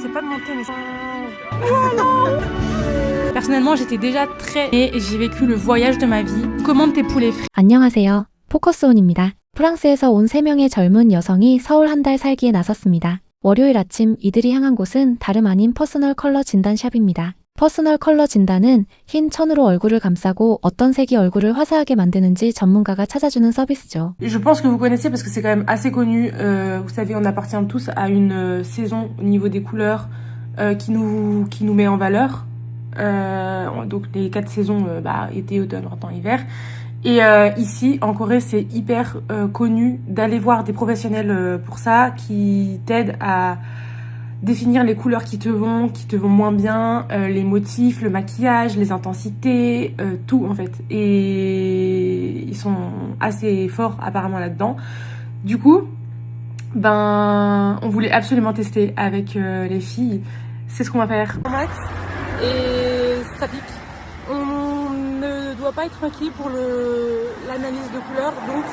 c'est pas de monter, mais Personnellement, j'étais déjà très et j'ai vécu le voyage de ma vie. Commande tes poulets frits. 안녕하세요. 포커스온입니다. 프랑스에서 온 3명의 젊은 여성이 서울 한 달 살기에 나섰습니다. 월요일 아침 이들이 향한 곳은 다름 아닌 퍼스널 컬러 진단샵입니다. 퍼스널 컬러 진단은 흰 천으로 얼굴을 감싸고 어떤 색이 얼굴을 화사하게 만드는지 전문가가 찾아주는 서비스죠. Je pense que vous connaissez parce que c'est quand même assez connu. Vous savez, on appartient tous à une saison au niveau des couleurs qui nous met en valeur. Donc les 4 saisons, été, automne, printemps, hiver. Et ici, en Corée, c'est hyper connu d'aller voir des professionnels pour ça, qui t'aident à définir les couleurs qui te vont moins bien, les motifs, le maquillage, les intensités, tout en fait. Et ils sont assez forts apparemment là-dedans. Du coup, on voulait absolument tester avec les filles. C'est ce qu'on va faire. Max, et ça pique. On ne doit pas être maquillé pour l'analyse de couleurs, donc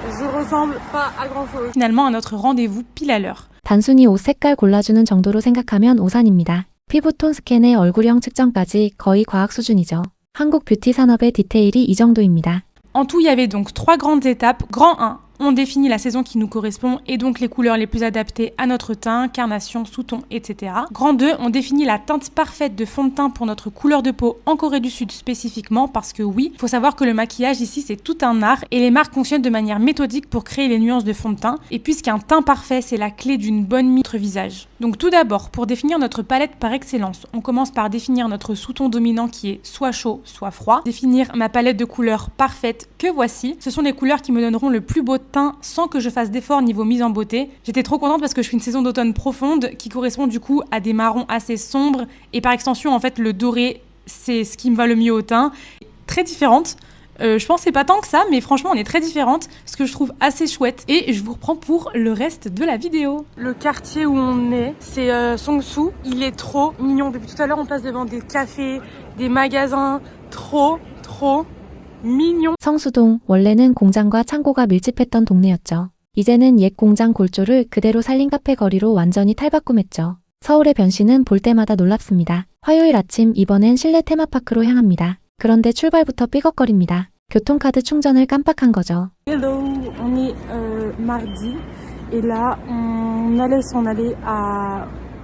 je ressemble pas à grand chose. Finalement, à notre rendez-vous pile à l'heure. 단순히 옷 색깔 골라주는 정도로 생각하면 오산입니다. 피부톤 스캔에 얼굴형 측정까지 거의 과학 수준이죠. 한국 뷰티 산업의 디테일이 이 정도입니다. En tout, il y avait donc 3 grandes étapes. Grand 1, on définit la saison qui nous correspond et donc les couleurs les plus adaptées à notre teint, carnation, sous-ton, etc. Grand 2, on définit la teinte parfaite de fond de teint pour notre couleur de peau en Corée du Sud spécifiquement parce que oui, il faut savoir que le maquillage ici c'est tout un art et les marques fonctionnent de manière méthodique pour créer les nuances de fond de teint et puisqu'un teint parfait c'est la clé d'une bonne mine de notre visage. Donc tout d'abord, pour définir notre palette par excellence, on commence par définir notre sous-ton dominant qui est soit chaud, soit froid. Définir ma palette de couleurs parfaite que voici. Ce sont les couleurs qui me donneront le plus beau teint sans que je fasse d'effort niveau mise en beauté. J'étais trop contente parce que je fais une saison d'automne profonde qui correspond du coup à des marrons assez sombres et par extension en fait le doré c'est ce qui me va le mieux au teint. Très différente. Je pense que c'est pas tant que ça, mais franchement on est très différentes, ce que je trouve assez chouette. Et je vous reprends pour le reste de la vidéo. Le quartier où on est, c'est Songsu. Il est trop mignon. Depuis tout à l'heure, on passe devant des cafés, des magasins. Trop mignon. 성수동, 원래는 공장과 창고가 밀집했던 동네였죠. 이제는 옛 공장 골조를 그대로 살린 카페 거리로 완전히 탈바꿈했죠. 서울의 변신은 볼 때마다 놀랍습니다. 화요일 아침 이번엔 실내 테마파크로 향합니다. 그런데 출발부터 삐걱거립니다. 교통카드 충전을 깜빡한 거죠. Hello, on est mardi et là on allait s'en aller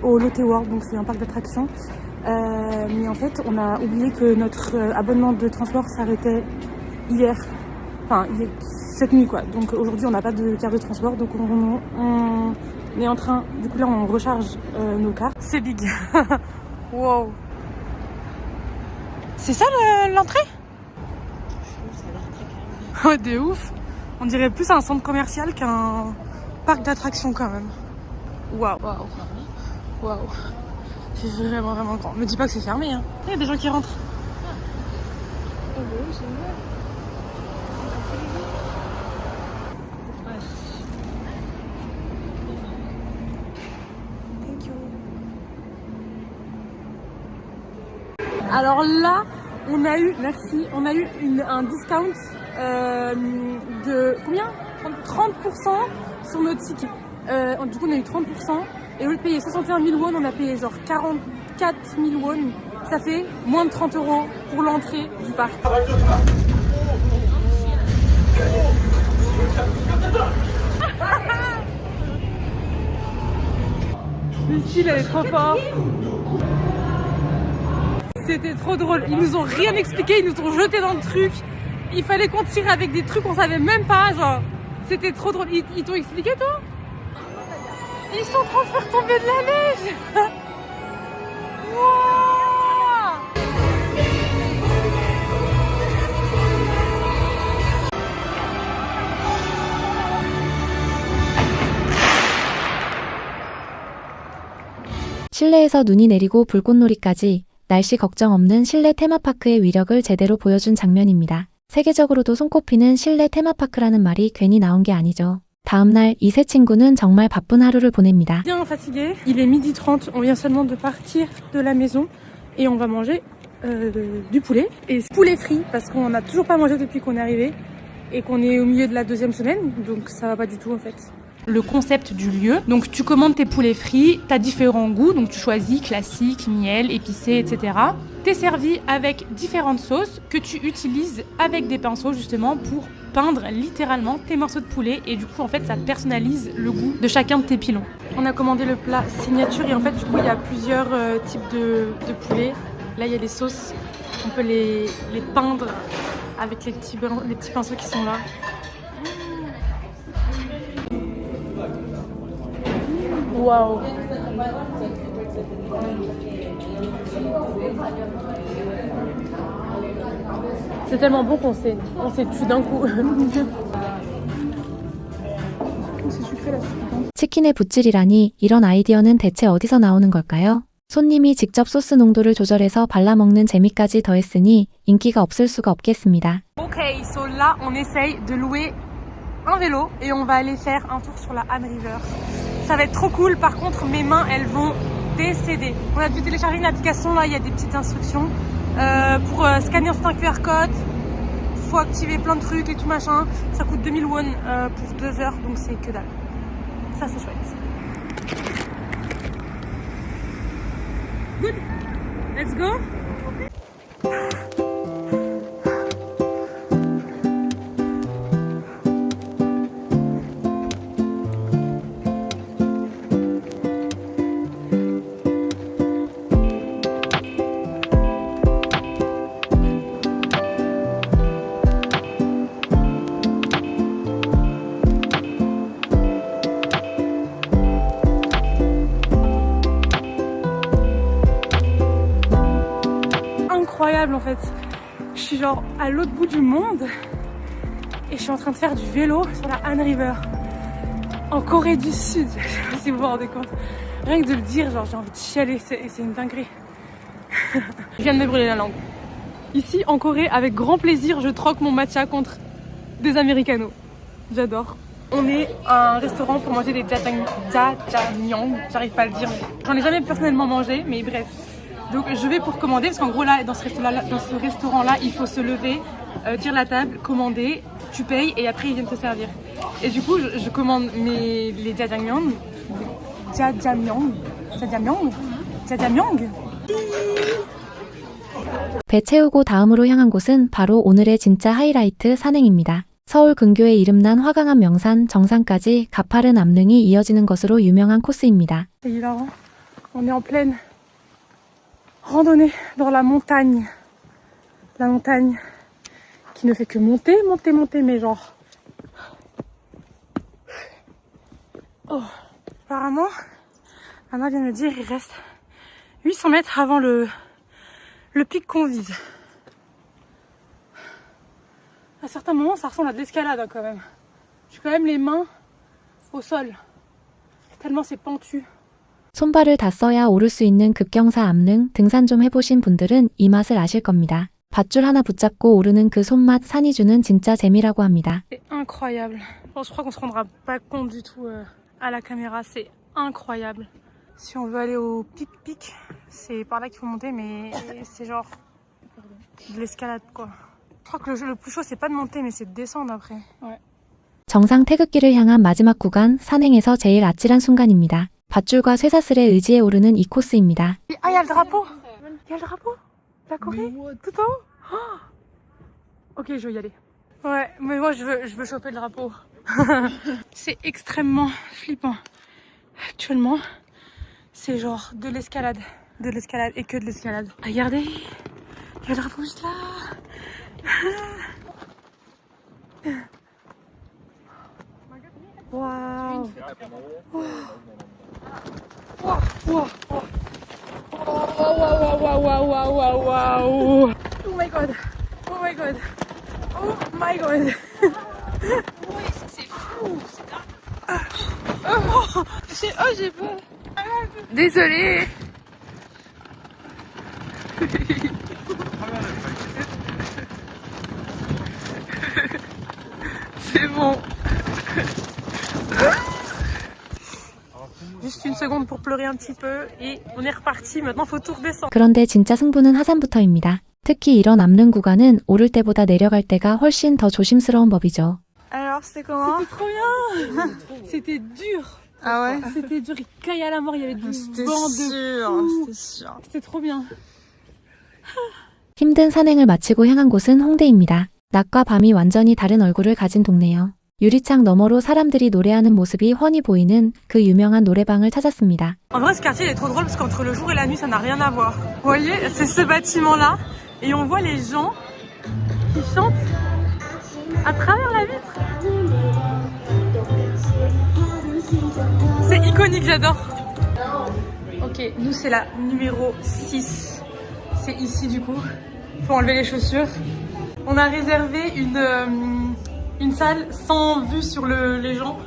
au Lotte World, donc c'est un parc d'attractions. Mais en fait on a oublié que notre abonnement de transport s'arrêtait hier, cette nuit quoi. Donc aujourd'hui on n'a pas de carte de transport, donc on est en train, du coup là on recharge nos cartes. C'est big. Wow. C'est ça l'entrée? Ouais, de ouf. On dirait plus un centre commercial qu'un parc d'attractions quand même. Waouh. C'est vraiment grand. Me dis pas que c'est fermé hein. Il y a des gens qui rentrent. Thank you. Alors là, on a eu un discount de combien? 30% sur nos tickets. Du coup, on a eu 30%. Et au lieu de payer 61 000 won, on a payé genre 44 000 won. Ça fait moins de 30 € pour l'entrée du parc. Lucie, elle est trop forte. C'était trop drôle. Ils nous ont rien expliqué, ils nous ont jeté dans le truc. Il fallait qu'on tire avec des trucs qu'on savait même pas, genre. C'était trop drôle. Ils t'ont expliqué toi? Ils sont en train de faire tomber de la neige. Wow. 실내에서 눈이 내리고 불꽃놀이까지 날씨 걱정 없는 실내 테마파크의 위력을 제대로 보여준 장면입니다. 세계적으로도 손꼽히는 실내 테마파크라는 말이 괜히 나온 게 아니죠. 다음날 이 세 친구는 정말 바쁜 하루를 보냅니다. Bien fatigué. Il est 12h30. On vient seulement de partir de la maison et on va manger du poulet et poulet frit parce qu'on n'a toujours pas mangé depuis qu'on est arrivé et qu'on est au milieu de la 2e semaine, donc ça va pas du tout en fait. le concept du lieu. Donc tu commandes tes poulets frits, tu as différents goûts, donc tu choisis classique, miel, épicé, etc. T'es servi avec différentes sauces que tu utilises avec des pinceaux justement pour peindre littéralement tes morceaux de poulet et du coup en fait ça personnalise le goût de chacun de tes pilons. On a commandé le plat signature et en fait du coup il y a plusieurs types de poulet. Là il y a des sauces, on peut les peindre avec les petits pinceaux qui sont là. Waouh! C'est tellement bon qu'on s'est tué d'un coup. C'est sucré là. 치킨에 붓질이라니 이런 아이디어는 대체 어디서 나오는 걸까요? 손님이 직접 소스 농도를 조절해서 발라먹는 재미까지 더했으니 인기가 없을 수가 없겠습니다. Ok, so là on essaye de louer un vélo et on va aller faire un tour sur la Han River. Ça va être trop cool, par contre mes mains elles vont décéder. On a dû télécharger une application, là il y a des petites instructions pour scanner ensuite un QR code. Faut activer plein de trucs et tout machin. Ça coûte 2000 won pour 2 heures, donc c'est que dalle. Ça c'est chouette. Good, let's go. Incroyable en fait, je suis genre à l'autre bout du monde et je suis en train de faire du vélo sur la Han River en Corée du Sud. Je sais pas si vous vous rendez compte, rien que de le dire, genre j'ai envie de chialer, c'est une dinguerie. Je viens de me brûler la langue. Ici en Corée, avec grand plaisir, je troque mon matcha contre des americanos. J'adore. On est à un restaurant pour manger des jjajangmyeon, j'arrive pas à le dire, j'en ai jamais personnellement mangé, mais bref. Donc je vais pour commander parce qu'en gros là dans ce restaurant là il faut se lever, dire la table, commander, tu payes et après ils viennent te servir. Et du coup je commande les jjajangmyeon. 배 채우고 다음으로 향한 곳은 바로 오늘의 진짜 하이라이트 산행입니다. 서울 근교에 이름난 화강암 명산 정상까지 가파른 암릉이 이어지는 것으로 유명한 코스입니다. C'est hilarant. On est en pleine randonnée dans la montagne. La montagne qui ne fait que monter, mais genre... Oh. Apparemment, Anna vient de me dire il reste 800 mètres avant le pic qu'on vise. À certains moments, ça ressemble à de l'escalade hein, quand même. J'ai quand même les mains au sol, tellement c'est pentu. 손발을 다 써야 오를 수 있는 급경사 암릉 등산 좀 해보신 분들은 이 맛을 아실 겁니다. 밧줄 하나 붙잡고 오르는 그 손맛 산이 주는 진짜 재미라고 합니다. C'est incroyable. Bon, je crois qu'on se rendra pas compte du tout à la caméra, c'est incroyable. Si on veut aller au pic, c'est par là qu'il faut monter, mais c'est genre de l'escalade quoi. Je crois que le plus chaud c'est pas de monter mais c'est de descendre après. Ouais. 정상 태극기를 향한 마지막 구간 산행에서 제일 아찔한 순간입니다. 밧줄과 쇠사슬에 의지해 오르는 이 코스입니다. Ah, il y a le drapeau. Il y a le drapeau. La Corée. Tout en haut. Oh. Ok, je vais y aller. Ouais, mais moi je veux choper le drapeau. C'est extrêmement flippant. Actuellement, c'est genre de l'escalade et que de l'escalade. Regardez, il y a le drapeau juste là. Waouh. Wow. Oh my god. Oui, c'est fou. J'ai peur. Désolée. C'est bon. Juste une seconde pour pleurer un petit peu et on est reparti. Maintenant, faut tout redescendre. 그런데 진짜 승부는 하산부터입니다. 특히 이런 암릉 구간은 오를 때보다 내려갈 때가 훨씬 더 조심스러운 법이죠. Alors, alors, c'était comment? C'était trop bien. C'était dur. Ah ouais? C'était dur, il caillait à la mort, il y avait du vent de C'était fou. sûr. C'était trop bien. 힘든 산행을 마치고 향한 곳은 홍대입니다. 낮과 밤이 완전히 다른 얼굴을 가진 동네요. 유리창 너머로 사람들이 노래하는 모습이 훤히 보이는 그 유명한 노래방을 찾았습니다. En vrai, ce quartier il est trop drôle parce qu'entre le jour et la nuit, ça n'a rien à voir. Vous voyez, c'est ce bâtiment-là et on voit les gens qui chantent à travers la vitre. C'est iconique, j'adore. Ok, nous c'est la numéro 6. C'est ici du coup. Faut enlever les chaussures. On a réservé une salle sans vue sur les gens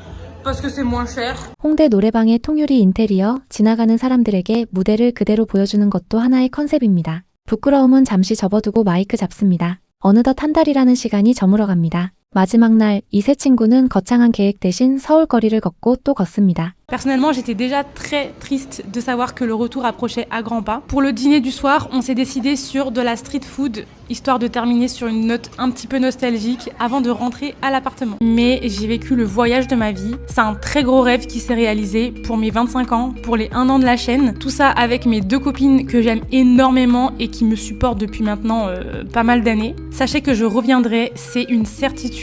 parce que c'est moins cher. 홍대 노래방의 통유리 인테리어, 지나가는 사람들에게 무대를 그대로 보여주는 것도 하나의 컨셉입니다. 부끄러움은 잠시 접어두고 마이크 잡습니다. 어느덧 한 달이라는 시간이 저물어갑니다. 마지막 날, 이 세 친구는 거창한 계획 대신 서울 거리를 걷고 또 걷습니다. Personnellement, j'étais déjà très triste de savoir que le retour approchait à grands pas. Pour le dîner du soir, on s'est décidé sur de la street food, histoire de terminer sur une note un petit peu nostalgique avant de rentrer à l'appartement. Mais j'ai vécu le voyage de ma vie. C'est un très gros rêve qui s'est réalisé pour mes 25 ans, pour les 1 an de la chaîne. Tout ça avec mes 2 copines que j'aime énormément et qui me supportent depuis maintenant pas mal d'années. Sachez que je reviendrai, c'est une certitude.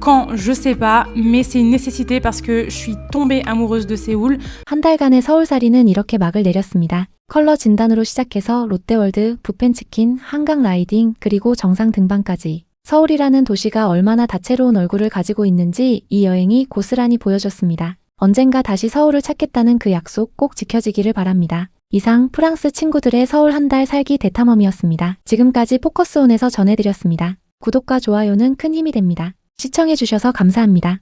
Quand, je sais pas, mais c'est une nécessité parce que je suis tombée amoureuse de Séoul. 한 달간의 서울살이는 이렇게 막을 내렸습니다. 컬러 진단으로 시작해서 롯데월드, 뷔펜치킨, 한강 라이딩, 그리고 정상 등반까지. 서울이라는 도시가 얼마나 다채로운 얼굴을 가지고 있는지 이 여행이 고스란히 보여줬습니다. 언젠가 다시 서울을 찾겠다는 그 약속 꼭 지켜지기를 바랍니다. 이상 프랑스 친구들의 서울 한 달 살기 대탐험이었습니다. 지금까지 포커스온에서 전해드렸습니다. 구독과 좋아요는 큰 힘이 됩니다. 시청해주셔서 감사합니다.